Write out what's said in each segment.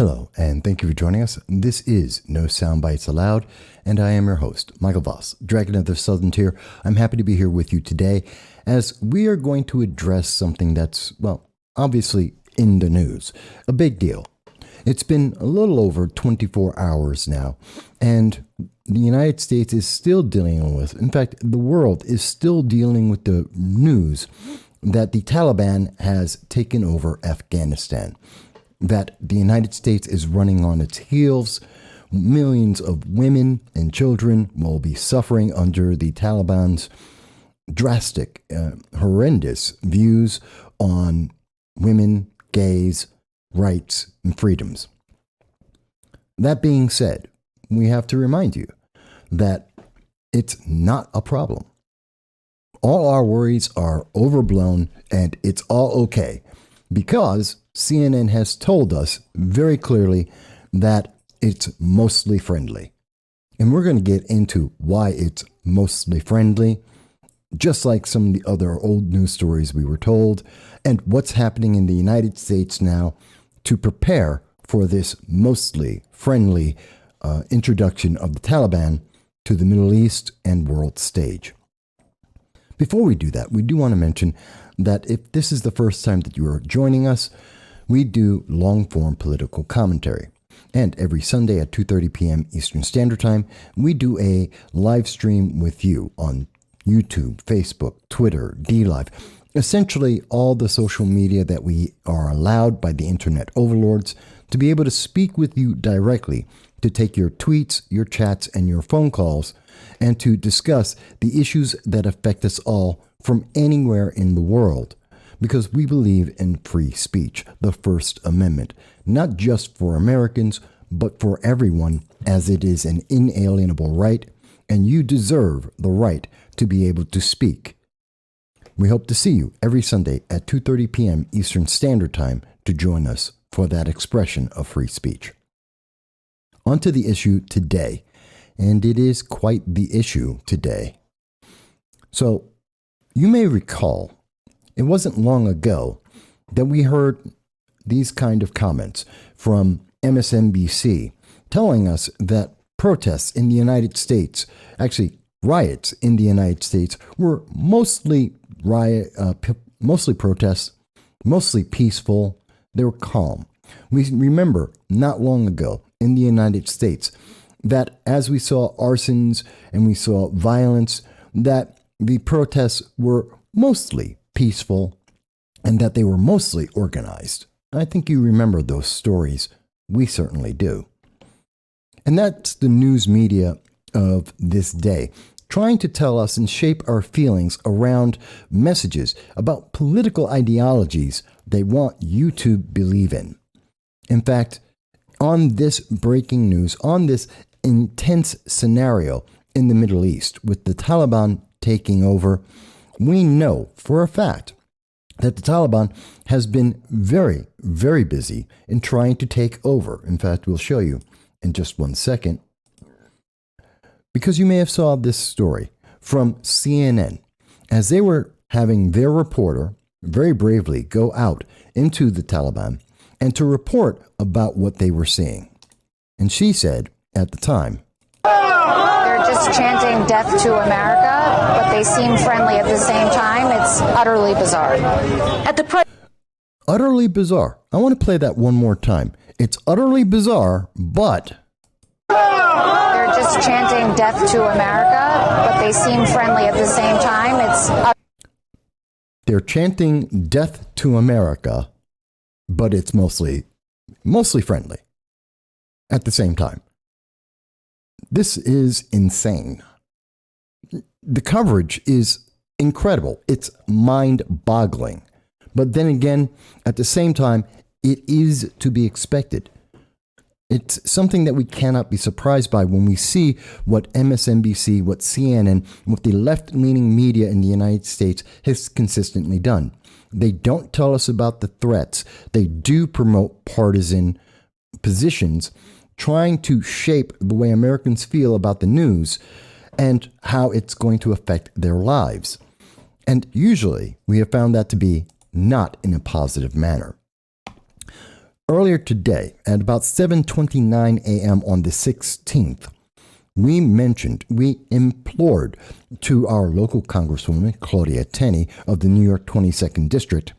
Hello, and thank you for joining us. This is No Soundbites Allowed, and I am your host, Michael Voss, Dragon of the Southern Tier. I'm happy to be here with you today as we are going to address something that's, well, obviously in the news. A big deal. It's been a little over 24 hours now, and the United States is still dealing with, in fact, the world is still dealing with the news that the Taliban has taken over Afghanistan, that the United States is running on its heels. Millions of women and children will be suffering under the Taliban's drastic, horrendous views on women, gays, rights, and freedoms. That being said, we have to remind you that it's not a problem. All our worries are overblown and it's all okay because CNN has told us very clearly that it's mostly friendly. And we're going to get into why it's mostly friendly, just like some of the other old news stories we were told, and what's happening in the United States now to prepare for this mostly friendly introduction of the Taliban to the Middle East and world stage. Before we do that, we do want to mention that if this is the first time that you are joining us, we do long-form political commentary. And every Sunday at 2:30 p.m. Eastern Standard Time, we do a live stream with you on YouTube, Facebook, Twitter, DLive, essentially all the social media that we are allowed by the internet overlords to be able to speak with you directly, to take your tweets, your chats, and your phone calls, and to discuss the issues that affect us all from anywhere in the world. Because we believe in free speech, the First Amendment, not just for Americans, but for everyone, as it is an inalienable right, and you deserve the right to be able to speak. We hope to see you every Sunday at 2:30 p.m. Eastern Standard Time to join us for that expression of free speech. On to the issue today, and it is quite the issue today. So, you may recall, it wasn't long ago that we heard these kind of comments from MSNBC telling us that protests in the United States, actually riots in the United States, were mostly protests, mostly peaceful. They were calm. We remember not long ago in the United States that as we saw arsons and we saw violence, that the protests were mostly peaceful and that they were mostly organized. I think you remember those stories. We certainly do. And that's the news media of this day, trying to tell us and shape our feelings around messages about political ideologies they want you to believe in. In fact, on this breaking news, on this intense scenario in the Middle East with the Taliban taking over, we know for a fact that the Taliban has been very, very busy in trying to take over. In fact, we'll show you in just one second. Because you may have saw this story from CNN as they were having their reporter very bravely go out into the Taliban and to report about what they were seeing. And she said at the time, "They're just chanting death to America, but they seem friendly at the same time. It's utterly bizarre." Utterly bizarre. I want to play that one more time. It's utterly bizarre, but They're just chanting death to America, but they seem friendly at the same time. They're chanting death to America, but it's mostly friendly at the same time. This is insane. The coverage is incredible. It's mind-boggling. But then again, at the same time, it is to be expected. It's something that we cannot be surprised by when we see what MSNBC, what CNN, what the left-leaning media in the United States has consistently done. They don't tell us about the threats. They do promote partisan positions, trying to shape the way Americans feel about the news and how it's going to affect their lives. And usually, we have found that to be not in a positive manner. Earlier today, at about 7:29 a.m. on the 16th, we implored to our local Congresswoman, Claudia Tenney of the New York 22nd District,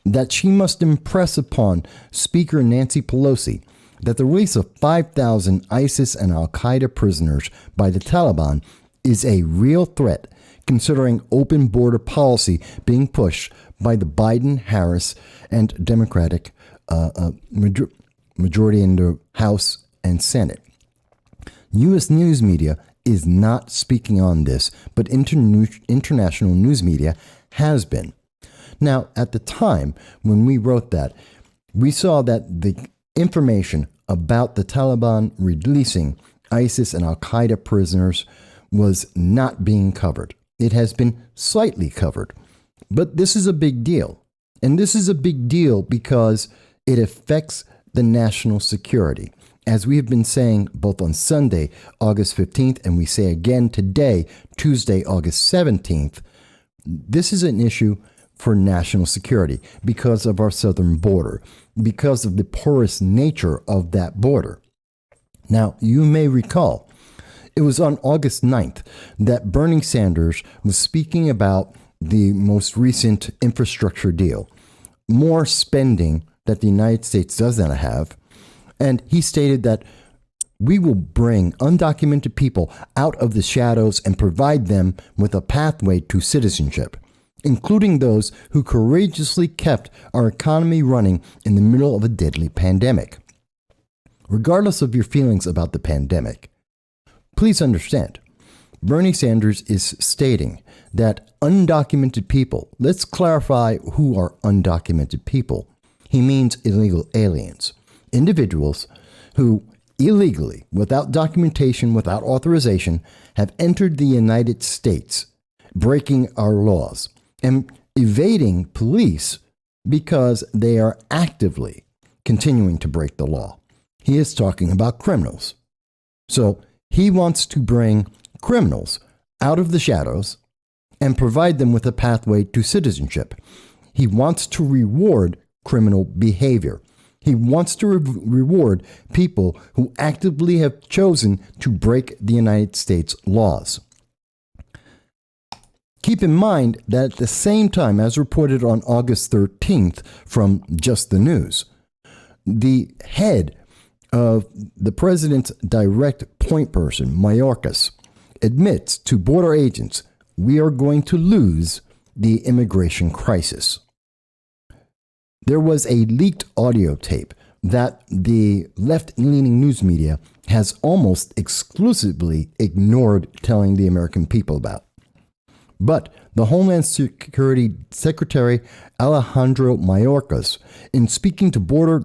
that she must impress upon Speaker Nancy Pelosi that the release of 5,000 ISIS and Al Qaeda prisoners by the Taliban is a real threat, considering open border policy being pushed by the Biden, Harris, and Democratic majority in the House and Senate. U.S. news media is not speaking on this, but international news media has been. Now, at the time when we wrote that, we saw that the information about the Taliban releasing ISIS and Al Qaeda prisoners was not being covered. It has been slightly covered, but this is a big deal. And this is a big deal because it affects the national security. As we have been saying both on Sunday, August 15th, and we say again today, Tuesday, August 17th, this is an issue for national security because of our southern border, because of the porous nature of that border. Now, you may recall, it was on August 9th that Bernie Sanders was speaking about the most recent infrastructure deal, more spending that the United States does not have. And he stated that we will bring undocumented people out of the shadows and provide them with a pathway to citizenship, including those who courageously kept our economy running in the middle of a deadly pandemic. Regardless of your feelings about the pandemic, please understand, Bernie Sanders is stating that undocumented people, let's clarify who are undocumented people. He means illegal aliens, individuals who illegally, without documentation, without authorization, have entered the United States, breaking our laws and evading police because they are actively continuing to break the law. He is talking about criminals. So he wants to bring criminals out of the shadows and provide them with a pathway to citizenship. He wants to reward criminal behavior. He wants to reward people who actively have chosen to break the United States laws. Keep in mind that at the same time, as reported on August 13th from Just the News, the head of the president's direct point person, Mayorkas, admits to border agents, we are going to lose the immigration crisis. There was a leaked audio tape that the left-leaning news media has almost exclusively ignored telling the American people about. But the Homeland Security Secretary Alejandro Mayorkas, in speaking to Border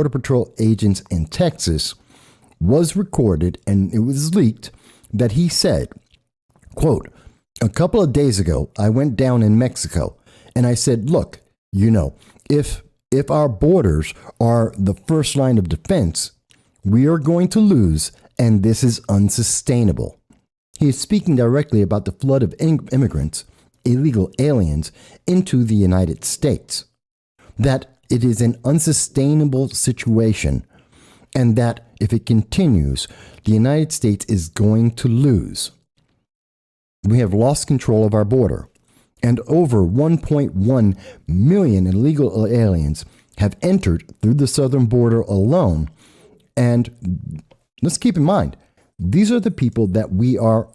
Patrol agents in Texas, was recorded, and it was leaked, that he said, quote, "A couple of days ago, I went down in Mexico and I said, look, if our borders are the first line of defense, we are going to lose, and this is unsustainable." He is speaking directly about the flood of immigrants, illegal aliens, into the United States. That it is an unsustainable situation, and that if it continues, the United States is going to lose. We have lost control of our border, and over 1.1 million illegal aliens have entered through the southern border alone. And let's keep in mind, these are the people that we are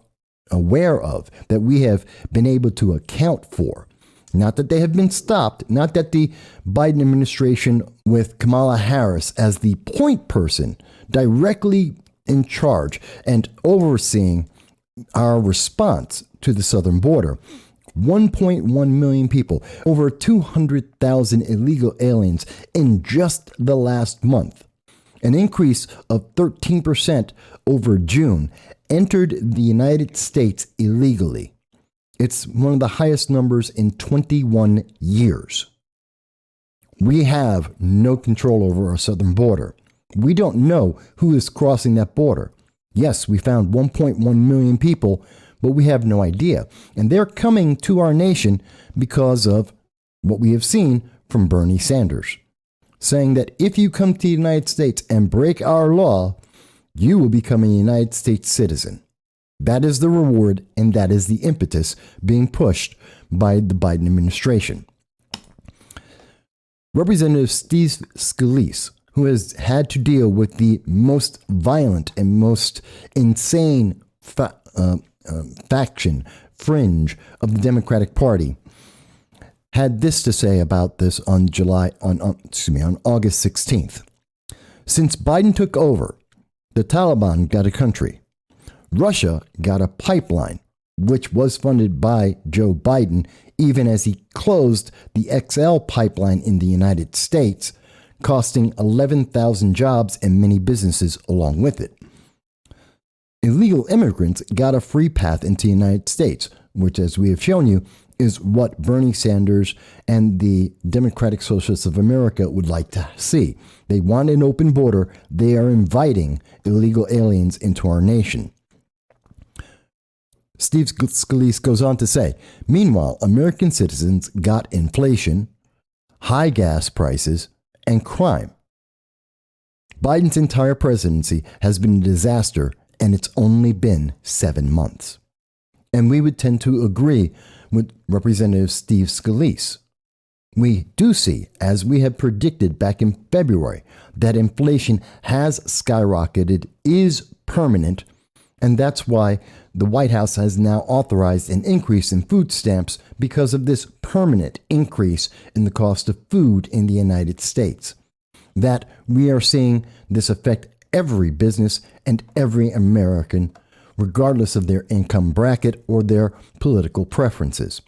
aware of, that we have been able to account for. Not that they have been stopped, not that the Biden administration with Kamala Harris as the point person directly in charge and overseeing our response to the southern border. 1.1 million people, over 200,000 illegal aliens in just the last month. An increase of 13% over June entered the United States illegally. It's one of the highest numbers in 21 years. We have no control over our southern border. We don't know who is crossing that border. Yes, we found 1.1 million people, but we have no idea. And they're coming to our nation because of what we have seen from Bernie Sanders. saying that if you come to the United States and break our law, you will become a United States citizen. That is the reward, and that is the impetus being pushed by the Biden administration. Representative Steve Scalise, who has had to deal with the most violent and most insane faction fringe of the Democratic Party, had this to say about this on August 16th. Since Biden took over, the Taliban got a country. Russia got a pipeline, which was funded by Joe Biden, even as he closed the XL pipeline in the United States, costing 11,000 jobs and many businesses along with it. Illegal immigrants got a free path into the United States, which, as we have shown you, is what Bernie Sanders and the Democratic Socialists of America would like to see. They want an open border. They are inviting illegal aliens into our nation. Steve Scalise goes on to say, meanwhile, American citizens got inflation, high gas prices, and crime. Biden's entire presidency has been a disaster, and it's only been 7 months. And we would tend to agree with Representative Steve Scalise. We do see, as we had predicted back in February, that inflation has skyrocketed, is permanent, and that's why the White House has now authorized an increase in food stamps because of this permanent increase in the cost of food in the United States. That we are seeing this affect every business and every American, regardless of their income bracket or their political preferences.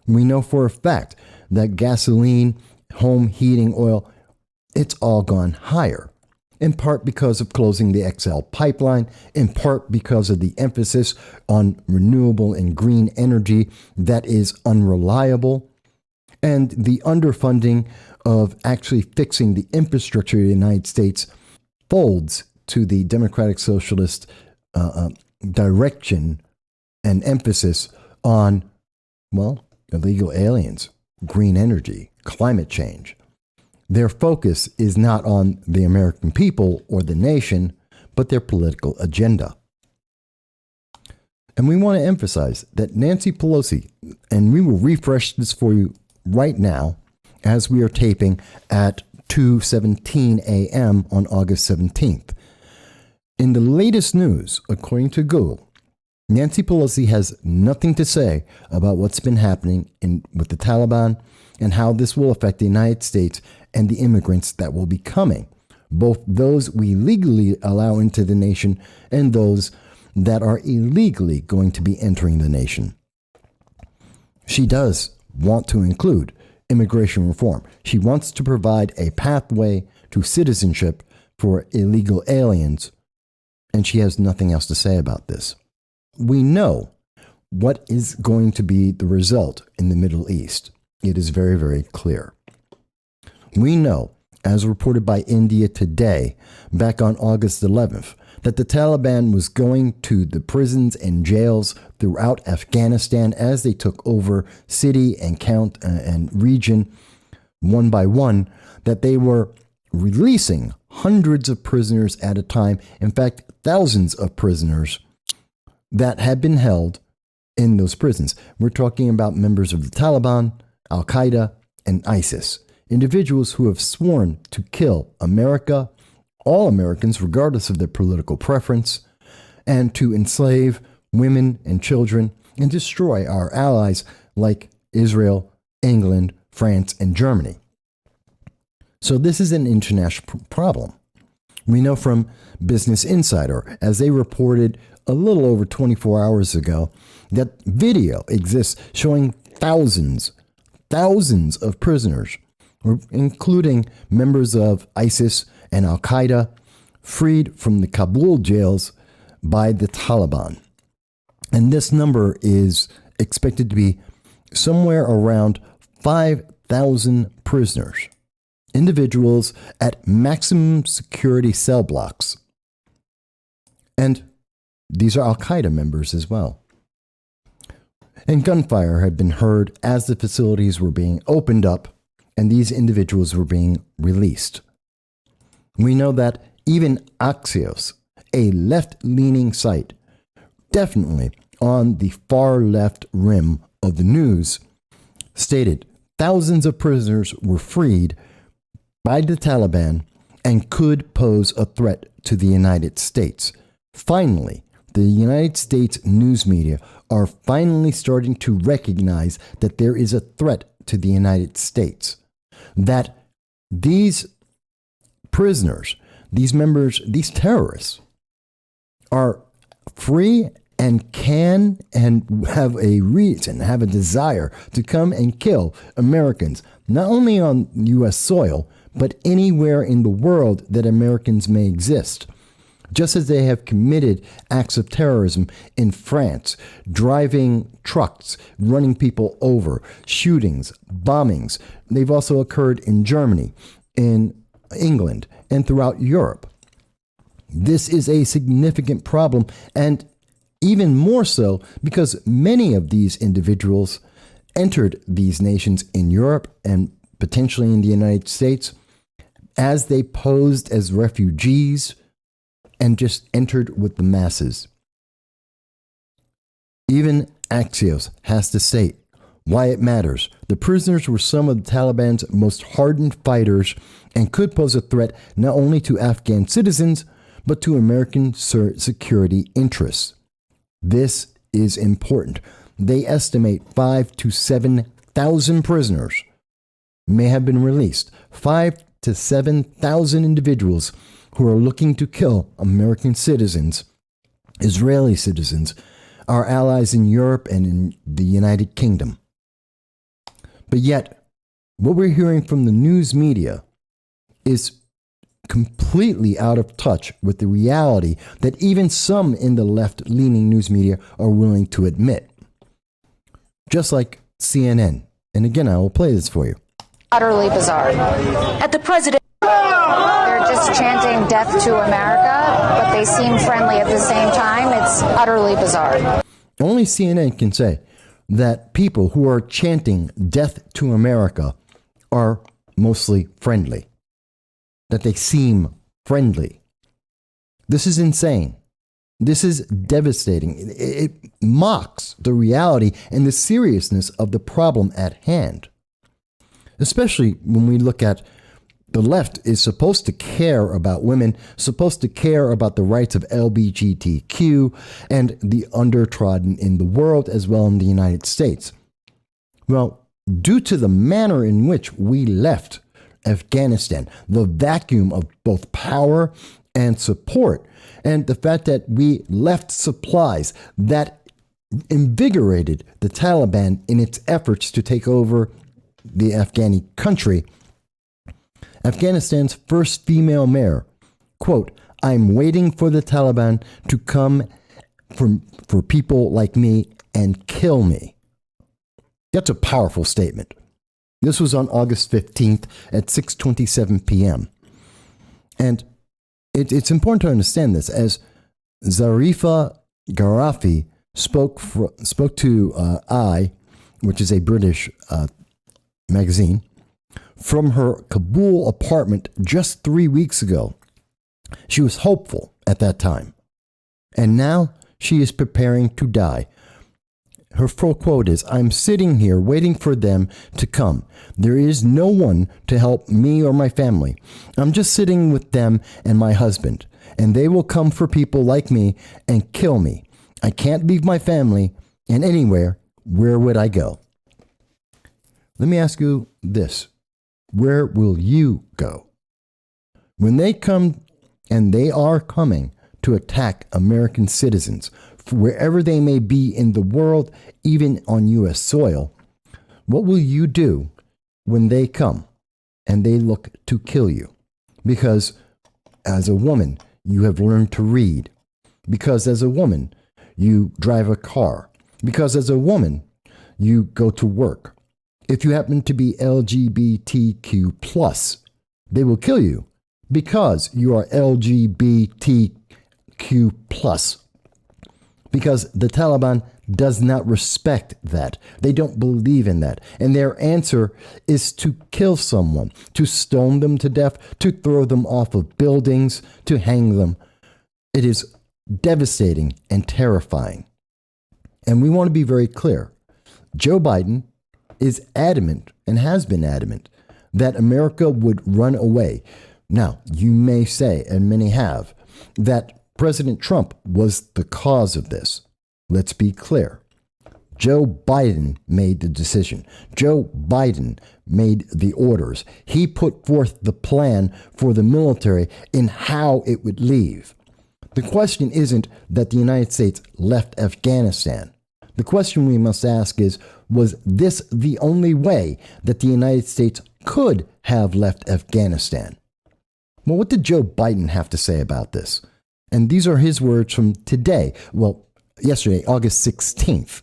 We know for a fact that gasoline, home heating oil, it's all gone higher, in part because of closing the XL pipeline, in part because of the emphasis on renewable and green energy that is unreliable, and the underfunding of actually fixing the infrastructure of the United States folds to the Democratic Socialist direction and emphasis on, well, illegal aliens, green energy, climate change. Their focus is not on the American people or the nation, but their political agenda. And we want to emphasize that Nancy Pelosi, and we will refresh this for you right now as we are taping at 2:17 a.m. on August 17th. In the latest news, according to Google, Nancy Pelosi has nothing to say about what's been happening with the Taliban and how this will affect the United States and the immigrants that will be coming, both those we legally allow into the nation and those that are illegally going to be entering the nation. She does want to include immigration reform. She wants to provide a pathway to citizenship for illegal aliens, and she has nothing else to say about this. We know what is going to be the result in the Middle East. It is very, very clear. We know, as reported by India Today back on August 11th, that the Taliban was going to the prisons and jails throughout Afghanistan as they took over city and count and region one by one, that they were releasing hundreds of prisoners at a time, in fact, thousands of prisoners that had been held in those prisons. We're talking about members of the Taliban, Al Qaeda, and ISIS, individuals who have sworn to kill America, all Americans, regardless of their political preference, and to enslave women and children and destroy our allies like Israel, England, France, and Germany. So this is an international problem. We know from Business Insider, as they reported a little over 24 hours ago, that video exists showing thousands of prisoners, including members of ISIS and Al Qaeda, freed from the Kabul jails by the Taliban. And this number is expected to be somewhere around 5,000 prisoners, individuals at maximum security cell blocks. And these are Al Qaeda members as well. And gunfire had been heard as the facilities were being opened up and these individuals were being released. We know that even Axios, a left-leaning site, definitely on the far left rim of the news, stated thousands of prisoners were freed by the Taliban and could pose a threat to the United States. Finally, the United States news media are finally starting to recognize that there is a threat to the United States, that these prisoners, these members, these terrorists are free and can and have a reason, have a desire to come and kill Americans, not only on U.S. soil, but anywhere in the world that Americans may exist. Just as they have committed acts of terrorism in France, driving trucks, running people over, shootings, bombings. They've also occurred in Germany, in England, and throughout Europe. This is a significant problem, and even more so because many of these individuals entered these nations in Europe and potentially in the United States as they posed as refugees and just entered with the masses. Even Axios has to state why it matters. The prisoners were some of the Taliban's most hardened fighters and could pose a threat not only to Afghan citizens, but to American security interests. This is important. They estimate 5,000 to 7,000 prisoners may have been released. 5,000 to 7,000 individuals who are looking to kill American citizens, Israeli citizens, our allies in Europe and in the United Kingdom. But yet, what we're hearing from the news media is completely out of touch with the reality that even some in the left-leaning news media are willing to admit. Just like CNN. And again, I will play this for you. Utterly bizarre. At the president, they're just chanting death to America, but they seem friendly at the same time. It's utterly bizarre. Only CNN can say that people who are chanting death to America are mostly friendly, that they seem friendly. This is insane. This is devastating. It mocks the reality and the seriousness of the problem at hand. Especially when we look at the left is supposed to care about women, supposed to care about the rights of LGBTQ and the undertrodden in the world as well in the United States. Well, due to the manner in which we left Afghanistan, the vacuum of both power and support, and the fact that we left supplies that invigorated the Taliban in its efforts to take over the Afghani country, Afghanistan's first female mayor, quote, "I'm waiting for the Taliban to come for people like me and kill me." That's a powerful statement. This was on August 15th at 6:27 p.m. And it's important to understand this, as Zarifa Garafi spoke to which is a British magazine, from her Kabul apartment just 3 weeks ago. She was hopeful at that time. And now she is preparing to die. Her full quote is, "I'm sitting here waiting for them to come. There is no one to help me or my family. I'm just sitting with them and my husband, and they will come for people like me and kill me. I can't leave my family, and anywhere, where would I go?" Let me ask you this. Where will you go? When they come, and they are coming, to attack American citizens, wherever they may be in the world, even on U.S. soil, what will you do when they come and they look to kill you? Because as a woman, you have learned to read. Because as a woman, you drive a car. Because as a woman, you go to work. If you happen to be LGBTQ+, they will kill you because you are LGBTQ+. Because the Taliban does not respect that. They don't believe in that. And their answer is to kill someone, to stone them to death, to throw them off of buildings, to hang them. It is devastating and terrifying. And we want to be very clear. Joe Biden is adamant and has been adamant that America would run away. Now, you may say, and many have, that President Trump was the cause of this. Let's be clear. Joe Biden made the decision. Joe Biden made the orders. He put forth the plan for the military in how it would leave. The question isn't that the United States left Afghanistan. The question we must ask is, was this the only way that the United States could have left Afghanistan? Well, what did Joe Biden have to say about this? And these are his words from today. Well, yesterday, August 16th.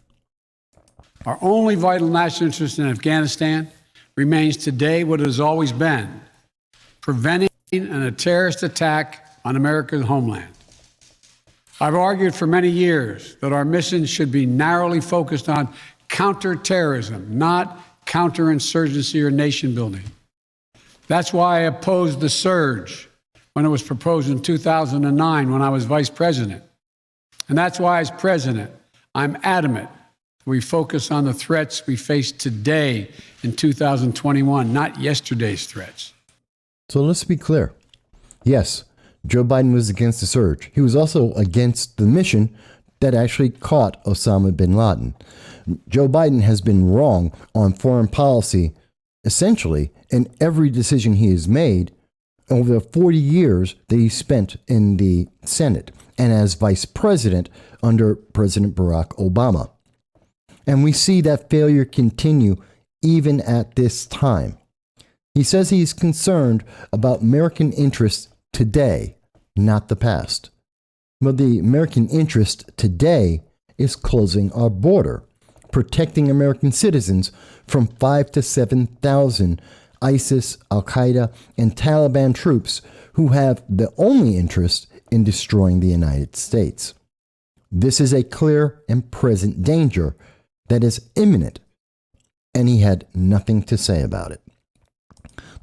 Our only vital national interest in Afghanistan remains today what it has always been: preventing a terrorist attack on America's homeland. I've argued for many years that our mission should be narrowly focused on counterterrorism, not counterinsurgency or nation building. That's why I opposed the surge when it was proposed in 2009 when I was vice president. And that's why, as president, I'm adamant we focus on the threats we face today in 2021, not yesterday's threats. So let's be clear. Yes, Joe Biden was against the surge. He was also against the mission that actually caught Osama bin Laden. Joe Biden has been wrong on foreign policy, essentially, in every decision he has made over the 40 years that he spent in the Senate and as vice president under President Barack Obama. And we see that failure continue even at this time. He says he's concerned about American interests today, not the past. But the American interest today is closing our border, protecting American citizens from 5,000 to 7,000 ISIS, Al Qaeda, and Taliban troops who have the only interest in destroying the United States. This is a clear and present danger that is imminent, and he had nothing to say about it.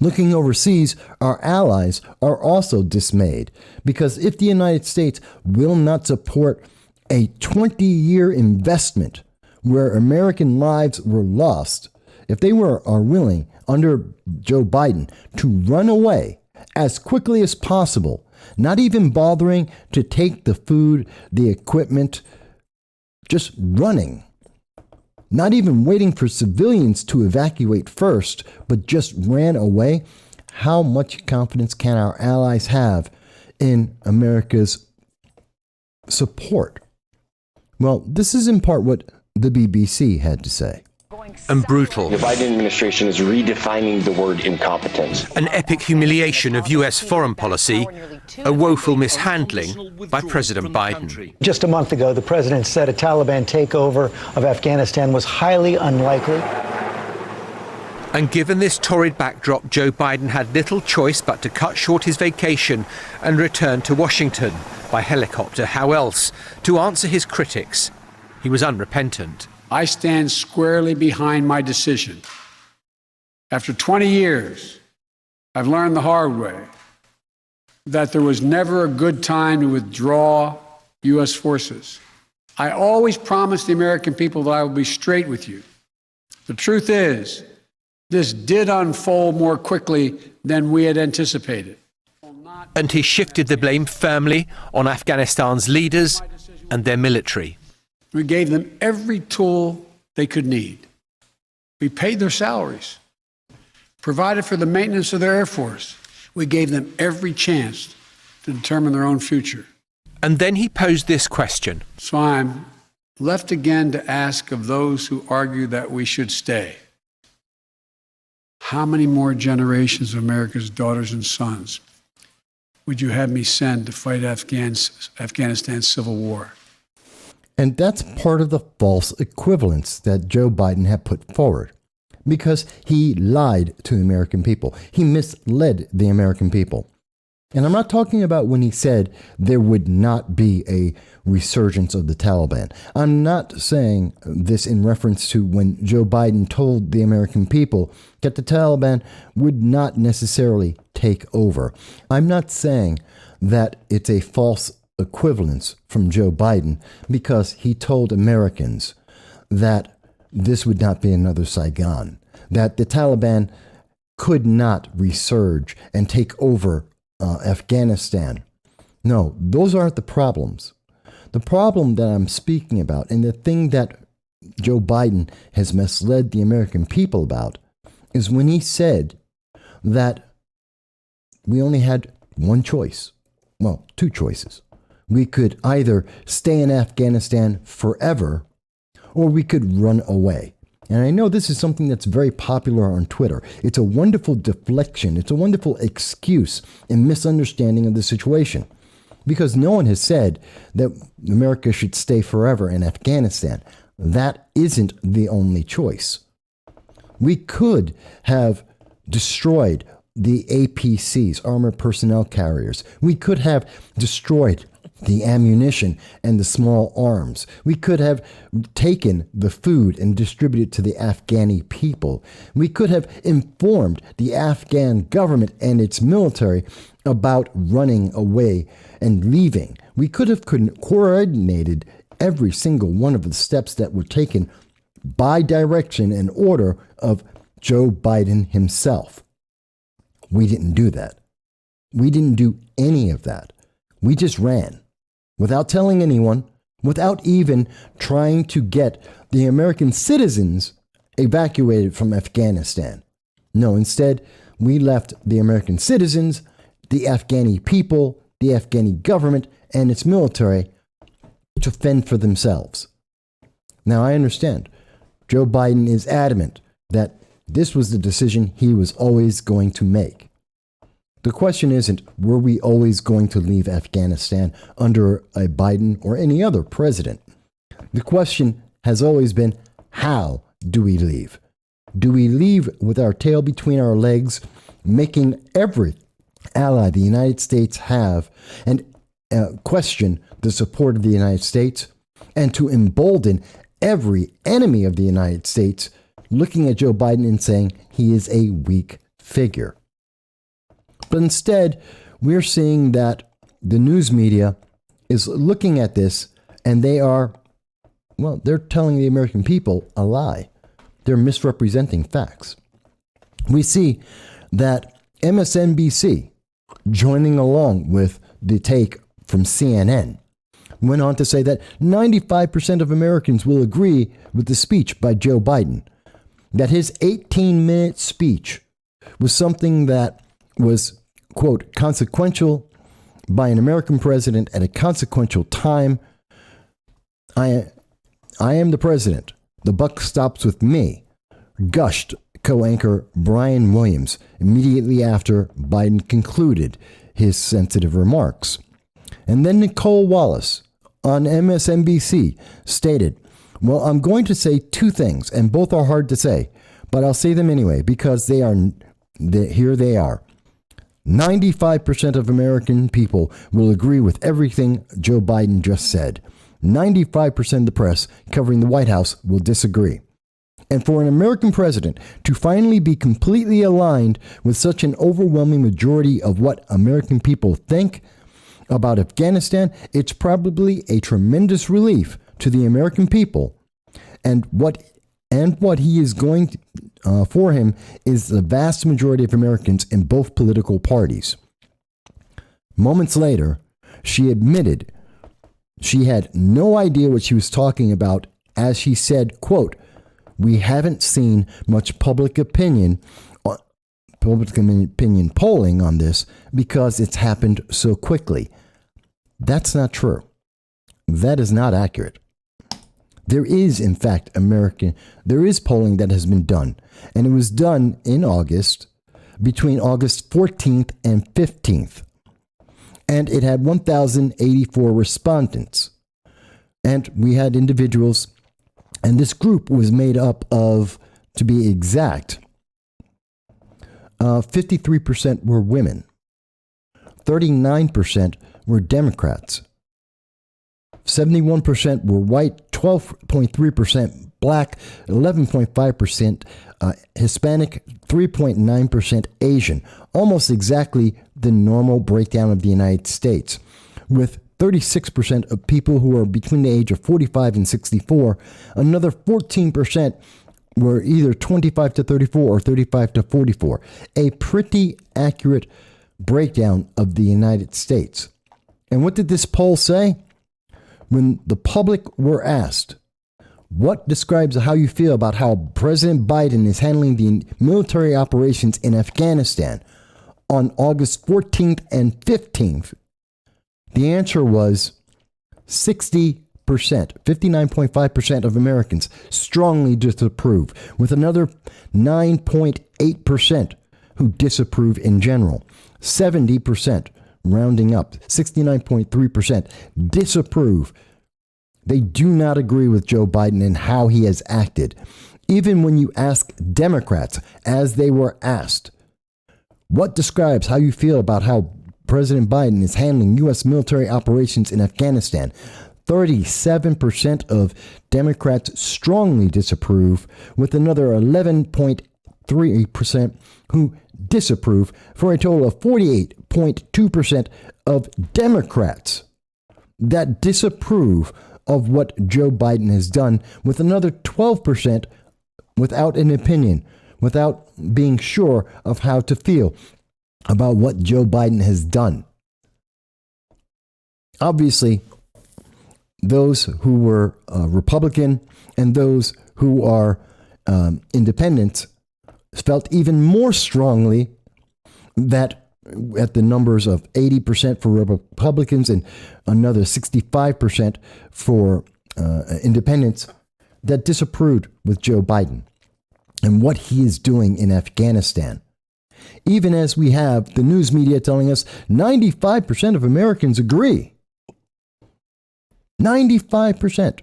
Looking overseas, our allies are also dismayed because if the United States will not support a 20-year investment where American lives were lost, if they are willing under Joe Biden to run away as quickly as possible, not even bothering to take the food, the equipment, just running, not even waiting for civilians to evacuate first, but just ran away, how much confidence can our allies have in America's support? Well, this is in part what the BBC had to say. And brutal. The Biden administration is redefining the word incompetence. An epic humiliation of US foreign policy, a woeful mishandling by President Biden. Just a month ago, the president said a Taliban takeover of Afghanistan was highly unlikely. And given this torrid backdrop, Joe Biden had little choice but to cut short his vacation and return to Washington by helicopter. How else to answer his critics? He was unrepentant. I stand squarely behind my decision. After 20 years, I've learned the hard way that there was never a good time to withdraw U.S. forces. I always promised the American people that I would be straight with you. The truth is, this did unfold more quickly than we had anticipated. And he shifted the blame firmly on Afghanistan's leaders and their military. We gave them every tool they could need. We paid their salaries, provided for the maintenance of their Air Force. We gave them every chance to determine their own future. And then he posed this question. So I'm left again to ask of those who argue that we should stay. How many more generations of America's daughters and sons would you have me send to fight Afghanistan's civil war? And that's part of the false equivalence that Joe Biden had put forward, because he lied to the American people. He misled the American people. And I'm not talking about when he said there would not be a resurgence of the Taliban. I'm not saying this in reference to when Joe Biden told the American people that the Taliban would not necessarily take over. I'm not saying that it's a false equivalence from Joe Biden because he told Americans that this would not be another Saigon, that the Taliban could not resurge and take over Afghanistan. No, those aren't the problems. The problem that I'm speaking about, and the thing that Joe Biden has misled the American people about, is when he said that we only had one choice. Well, two choices. We could either stay in Afghanistan forever, or we could run away. And I know this is something that's very popular on Twitter. It's a wonderful deflection. It's a wonderful excuse and misunderstanding of the situation. Because no one has said that America should stay forever in Afghanistan. That isn't the only choice. We could have destroyed the APCs, armored personnel carriers. We could have destroyed the ammunition and the small arms. We could have taken the food and distributed to the Afghani people. We could have informed the Afghan government and its military about running away and leaving. We could have coordinated every single one of the steps that were taken by direction and order of Joe Biden himself. We didn't do that. We didn't do any of that. We just ran without telling anyone, without even trying to get the American citizens evacuated from Afghanistan. No, instead, we left the American citizens, the Afghani people, the Afghani government, and its military to fend for themselves. Now, I understand. Joe Biden is adamant that this was the decision he was always going to make. The question isn't, were we always going to leave Afghanistan under a Biden or any other president? The question has always been, how do we leave? Do we leave with our tail between our legs, making every ally the United States have and question the support of the United States, and to embolden every enemy of the United States, looking at Joe Biden and saying he is a weak figure? But instead, we're seeing that the news media is looking at this and they're telling the American people a lie. They're misrepresenting facts. We see that MSNBC, joining along with the take from CNN, went on to say that 95% of Americans will agree with the speech by Joe Biden, that his 18-minute speech was something that was, quote, consequential by an American president at a consequential time. I am the president. The buck stops with me, gushed co-anchor Brian Williams immediately after Biden concluded his sensitive remarks. And then Nicole Wallace on MSNBC stated, well, I'm going to say two things, and both are hard to say, but I'll say them anyway because here they are. 95% of American people will agree with everything Joe Biden just said. 95% of the press covering the White House will disagree. And for an American president to finally be completely aligned with such an overwhelming majority of what American people think about Afghanistan, it's probably a tremendous relief to the American people. And what he is going to, for him is the vast majority of Americans in both political parties. Moments later, she admitted she had no idea what she was talking about as she said, quote, "We haven't seen much public opinion polling on this because it's happened so quickly." That's not true. That is not accurate. There is, in fact, there is polling that has been done, and it was done in August, between August 14th and 15th. And it had 1,084 respondents. And we had individuals, and this group was made up of, to be exact, 53% were women, 39% were Democrats. 71% were white, 12.3% black, 11.5% Hispanic, 3.9% Asian, almost exactly the normal breakdown of the United States, with 36% of people who are between the age of 45 and 64. Another 14% were either 25 to 34 or 35 to 44. A pretty accurate breakdown of the United States. And what did this poll say? When the public were asked, what describes how you feel about how President Biden is handling the military operations in Afghanistan on August 14th and 15th, the answer was 60%, 59.5% of Americans strongly disapprove, with another 9.8% who disapprove in general. 70%, rounding up, 69.3% disapprove. They do not agree with Joe Biden and how he has acted. Even when you ask Democrats, as they were asked, what describes how you feel about how President Biden is handling U.S. military operations in Afghanistan, 37% of Democrats strongly disapprove, with another 11.3% who disapprove, for a total of 48.2% of Democrats that disapprove of what Joe Biden has done, with another 12% without an opinion, without being sure of how to feel about what Joe Biden has done. Obviously, those who were Republican and those who are independents felt even more strongly that at the numbers of 80% for Republicans and another 65% for independents that disapproved with Joe Biden and what he is doing in Afghanistan. Even as we have the news media telling us 95% of Americans agree. 95%.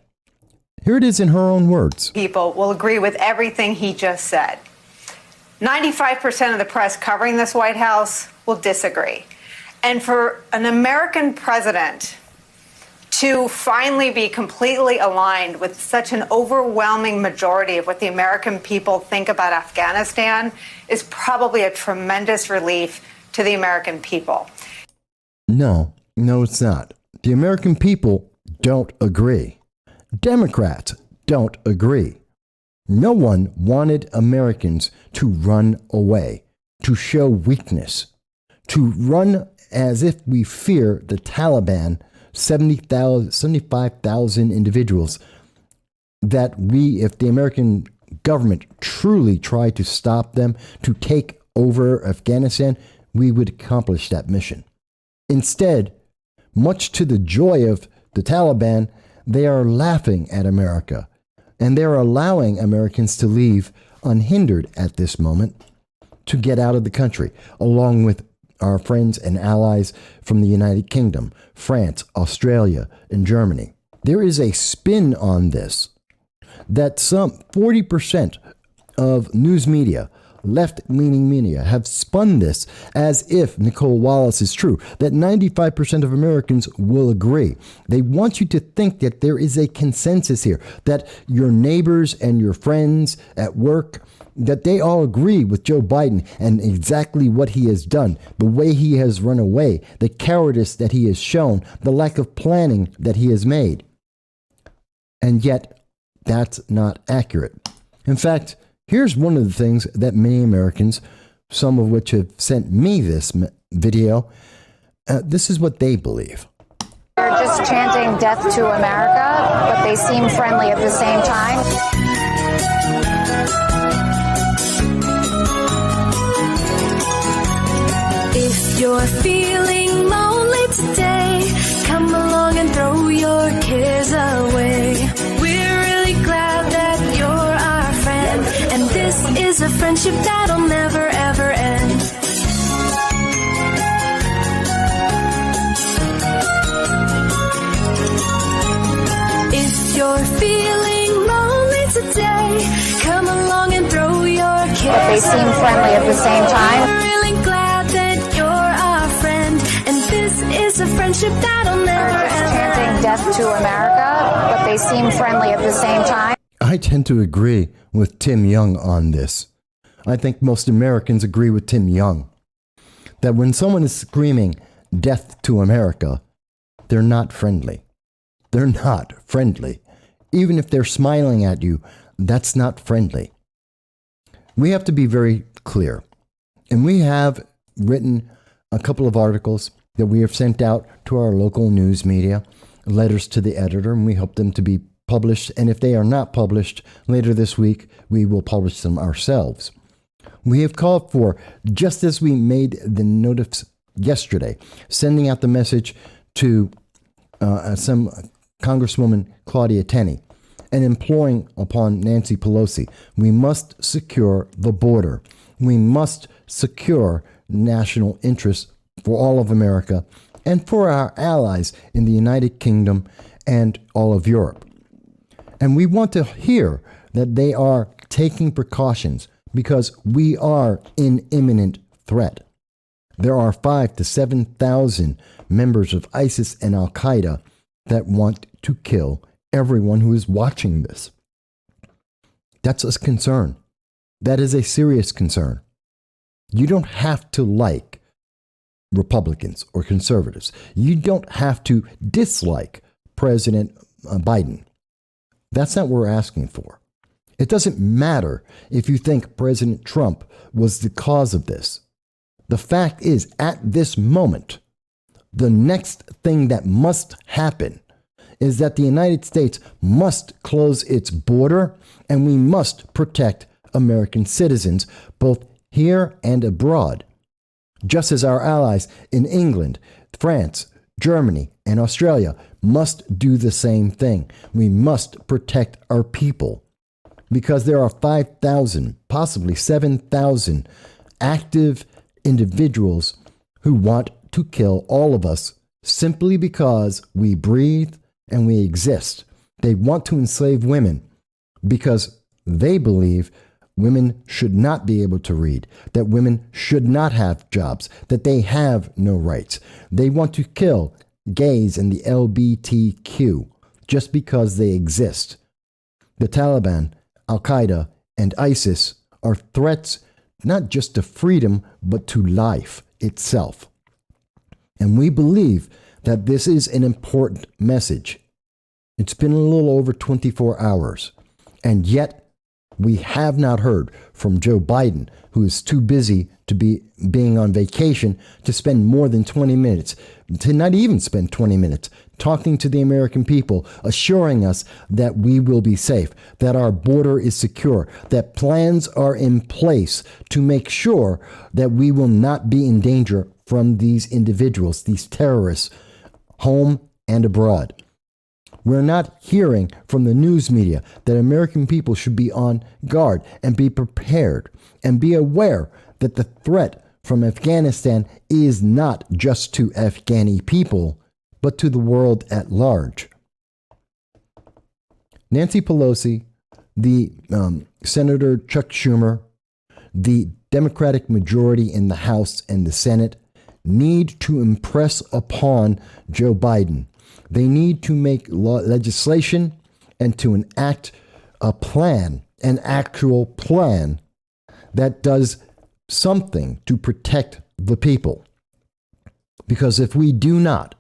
Here it is in her own words. People will agree with everything he just said. 95% of the press covering this White House will disagree. And for an American president to finally be completely aligned with such an overwhelming majority of what the American people think about Afghanistan is probably a tremendous relief to the American people. No, it's not. The American people don't agree. Democrats don't agree. No one wanted Americans to run away, to show weakness, to run as if we fear the Taliban, 75,000 individuals, that if the American government truly tried to stop them, to take over Afghanistan, we would accomplish that mission. Instead, much to the joy of the Taliban, they are laughing at America, and they're allowing Americans to leave unhindered at this moment, to get out of the country, along with our friends and allies from the United Kingdom, France, Australia, and Germany. There is a spin on this that some 40% of news media, left-leaning media, have spun this as if Nicole Wallace is true, that 95% of Americans will agree. They want you to think that there is a consensus here, that your neighbors and your friends at work, that they all agree with Joe Biden and exactly what he has done, the way he has run away, the cowardice that he has shown, the lack of planning that he has made. And yet, that's not accurate. In fact, here's one of the things that many Americans, some of which have sent me this video, this is what they believe. They're just chanting death to America, but they seem friendly at the same time. If you're feeling lonely today, come along and throw your cares away. We're really glad that you're our friend, and this is a friendship that'll never ever end. If you're feeling lonely today, come along and throw your cares away. But they seem friendly at the same time. We're really glad that you're our friend, and It's a friendship that'll never They're just ever chanting death to America, but they seem friendly at the same time. I tend to agree with Tim Young on this. I think most Americans agree with Tim Young that when someone is screaming death to America, they're not friendly. They're not friendly. Even if they're smiling at you, that's not friendly. We have to be very clear. And we have written a couple of articles that we have sent out to our local news media, letters to the editor, and we hope them to be published. And if they are not published later this week, we will publish them ourselves. We have called for, just as we made the notice yesterday, sending out the message to some Congresswoman Claudia Tenney and imploring upon Nancy Pelosi, we must secure the border. We must secure national interests for all of America and for our allies in the United Kingdom and all of Europe. And we want to hear that they are taking precautions because we are in imminent threat. There are 5,000 to 7,000 members of ISIS and Al Qaeda that want to kill everyone who is watching this. That's a concern. That is a serious concern. You don't have to like Republicans or conservatives. You don't have to dislike President Biden. That's not what we're asking for. It doesn't matter if you think President Trump was the cause of this. The fact is, at this moment, the next thing that must happen is that the United States must close its border and we must protect American citizens, both here and abroad, just as our allies in England, France, Germany, and Australia must do the same thing. We must protect our people because there are 5,000, possibly 7,000 active individuals who want to kill all of us simply because we breathe and we exist. They want to enslave women because they believe women should not be able to read, that women should not have jobs, that they have no rights. They want to kill gays and the LGBTQ just because they exist. The Taliban, Al Qaeda, and ISIS are threats not just to freedom, but to life itself. And we believe that this is an important message. It's been a little over 24 hours, and yet we have not heard from Joe Biden, who is too busy to be being on vacation to spend more than 20 minutes, to not even spend 20 minutes, talking to the American people, assuring us that we will be safe, that our border is secure, that plans are in place to make sure that we will not be in danger from these individuals, these terrorists, home and abroad. We're not hearing from the news media that American people should be on guard and be prepared and be aware that the threat from Afghanistan is not just to Afghani people, but to the world at large. Nancy Pelosi, the Senator Chuck Schumer, the Democratic majority in the House and the Senate need to impress upon Joe Biden. They need to make legislation and to enact a plan, an actual plan that does something to protect the people. Because if we do not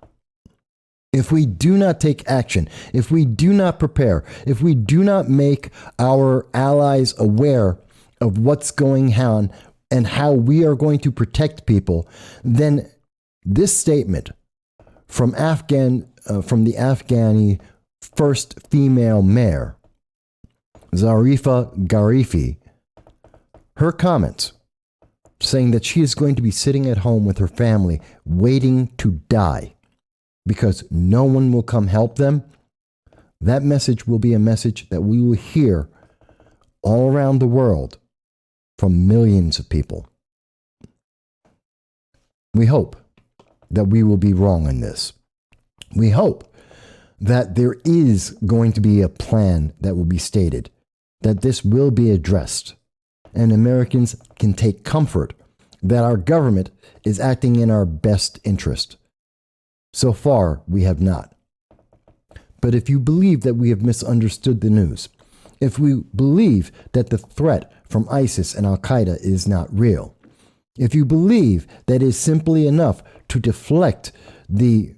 take action, if we do not prepare, if we do not make our allies aware of what's going on and how we are going to protect people, then this statement from the Afghani first female mayor, Zarifa Garifi, her comments saying that she is going to be sitting at home with her family waiting to die because no one will come help them, that message will be a message that we will hear all around the world from millions of people. We hope that we will be wrong in this. We hope that there is going to be a plan that will be stated, that this will be addressed, and Americans can take comfort that our government is acting in our best interest. So far, we have not. But if you believe that we have misunderstood the news, if we believe that the threat from ISIS and Al Qaeda is not real, if you believe that is simply enough to deflect the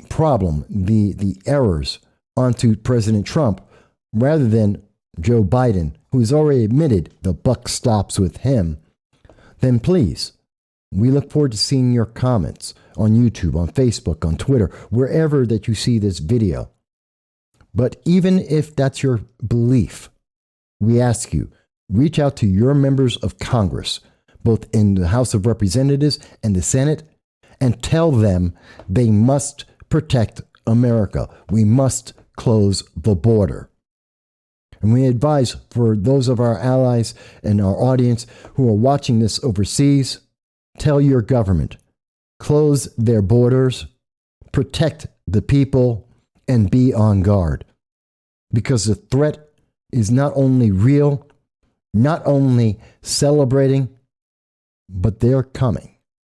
problem, the errors onto President Trump, rather than Joe Biden, who's already admitted the buck stops with him, then please, we look forward to seeing your comments on YouTube, on Facebook, on Twitter, wherever that you see this video. But even if that's your belief, we ask you, reach out to your members of Congress, both in the House of Representatives and the Senate, and tell them they must protect America. We must close the border. And we advise for those of our allies and our audience who are watching this overseas, tell your government, close their borders, protect the people, and be on guard. Because the threat is not only real, not only celebrating, but they're coming.